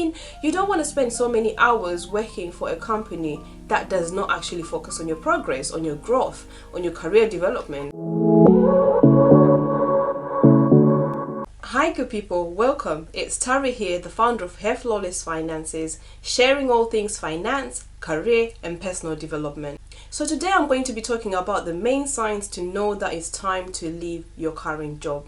mean, you don't want to spend so many hours working for a company that does not actually focus on your progress, on your growth, on your career development. Hi good people, welcome. It's Tari here, the founder of Hair Flawless Finances, sharing all things finance, career and personal development. So today I'm going to be talking about the main signs to know that it's time to leave your current job.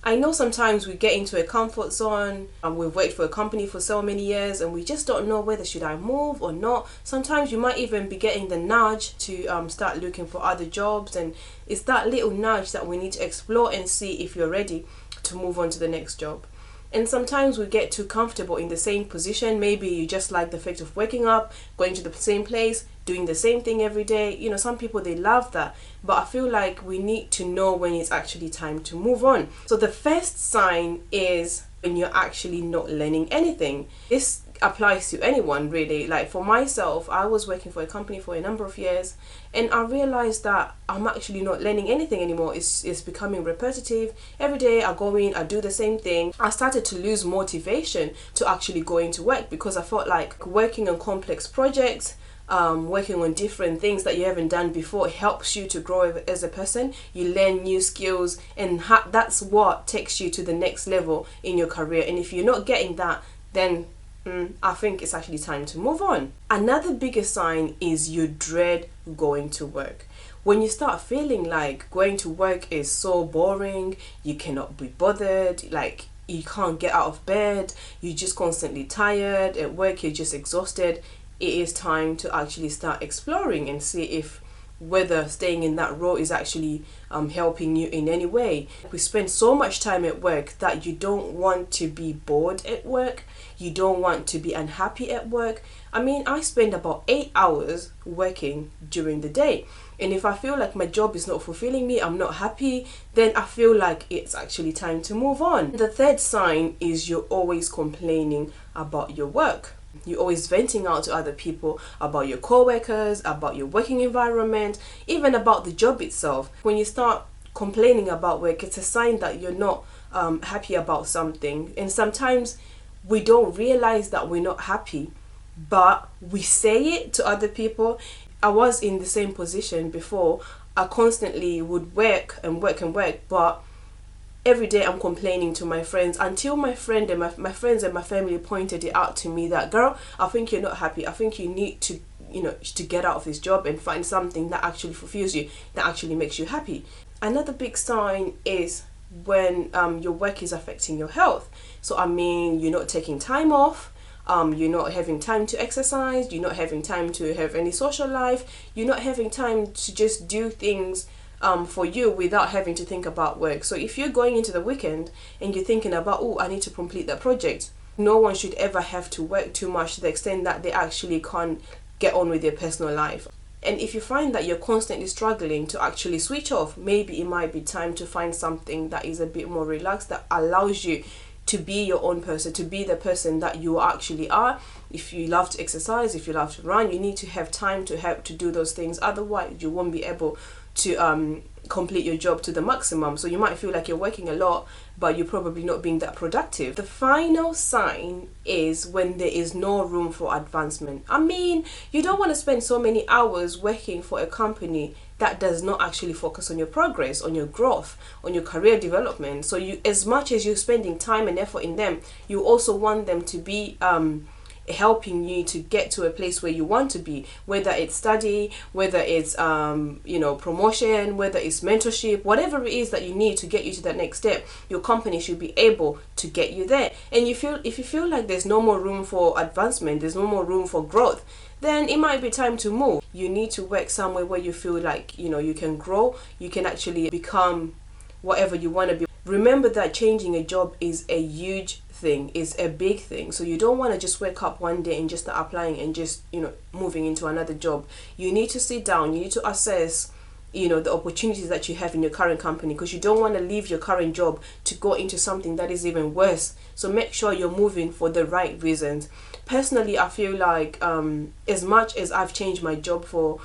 I know sometimes we get into a comfort zone and we've worked for a company for so many years and we just don't know whether should I move or not. Sometimes you might even be getting the nudge to start looking for other jobs, and it's that little nudge that we need to explore and see if you're ready to move on to the next job. And sometimes we get too comfortable in the same position. Maybe you just like the fact of waking up, going to the same place, doing the same thing every day. You know, some people, they love that. But I feel like we need to know when it's actually time to move on. So the first sign is when you're actually not learning anything. This applies to anyone really. Like for myself, I was working for a company for a number of years and I realized that I'm actually not learning anything anymore. It's becoming repetitive. Every day I go in, I do the same thing. I started to lose motivation to actually go into work because I felt like working on complex projects, working on different things that you haven't done before helps you to grow as a person. You learn new skills and that's what takes you to the next level in your career. And if you're not getting that, then I think it's actually time to move on. Another bigger sign is you dread going to work. When you start feeling like going to work is so boring, you cannot be bothered, like you can't get out of bed, you're just constantly tired, at work you're just exhausted, it is time to actually start exploring and see if whether staying in that role is actually helping you in any way. We spend so much time at work that you don't want to be bored at work, you don't want to be unhappy at work. I mean, I spend about 8 hours working during the day, and if I feel like my job is not fulfilling me, I'm not happy, then I feel like it's actually time to move on. The third sign is you're always complaining about your work. You're always venting out to other people about your co-workers, about your working environment, even about the job itself. When you start complaining about work, it's a sign that you're not happy about something. And sometimes we don't realize that we're not happy, but we say it to other people. I was in the same position before. I constantly would work and work and work, but every day I'm complaining to my friends until my friends and my family pointed it out to me that, girl, I think you're not happy. I think you need to, to get out of this job and find something that actually fulfills you, that actually makes you happy. Another big sign is when your work is affecting your health. So I mean, you're not taking time off, you're not having time to exercise, you're not having time to have any social life, you're not having time to just do things for you without having to think about work. So if you're going into the weekend and you're thinking about, oh, I need to complete that project, no one should ever have to work too much to the extent that they actually can't get on with their personal life. And if you find that you're constantly struggling to actually switch off, maybe it might be time to find something that is a bit more relaxed, that allows you to be your own person, to be the person that you actually are. If you love to exercise, if you love to run, you need to have time to do those things. Otherwise, you won't be able to complete your job to the maximum. So you might feel like you're working a lot, but you're probably not being that productive. The final sign is when there is no room for advancement. I mean, you don't want to spend so many hours working for a company that does not actually focus on your progress, on your growth, on your career development. So you, as much as you're spending time and effort in them, you also want them to be helping you to get to a place where you want to be, whether it's study, whether it's promotion, whether it's mentorship, whatever it is that you need to get you to that next step. Your company should be able to get you there. And if you feel like there's no more room for advancement, there's no more room for growth, then it might be time to move. You need to work somewhere where you feel like you can grow, you can actually become whatever you want to be. Remember that changing a job is a huge thing, is a big thing. So you don't want to just wake up one day and just start applying and just moving into another job. You need to sit down, you need to assess the opportunities that you have in your current company, because you don't want to leave your current job to go into something that is even worse. So make sure you're moving for the right reasons. Personally, I feel like as much as I've changed my job for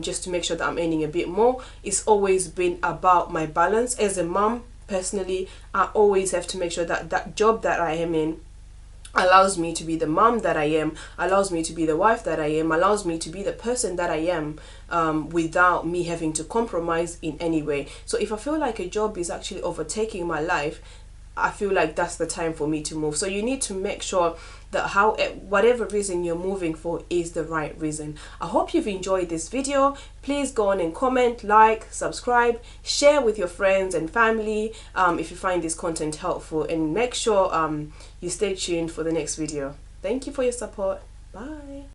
just to make sure that I'm earning a bit more, it's always been about my balance. As a mom, personally, I always have to make sure that that job that I am in allows me to be the mom that I am, allows me to be the wife that I am, allows me to be the person that I am, without me having to compromise in any way. So if I feel like a job is actually overtaking my life, I feel like that's the time for me to move. So you need to make sure that whatever reason you're moving for is the right reason. I hope you've enjoyed this video. Please go on and comment, like, subscribe, share with your friends and family if you find this content helpful, and make sure you stay tuned for the next video. Thank you for your support. Bye.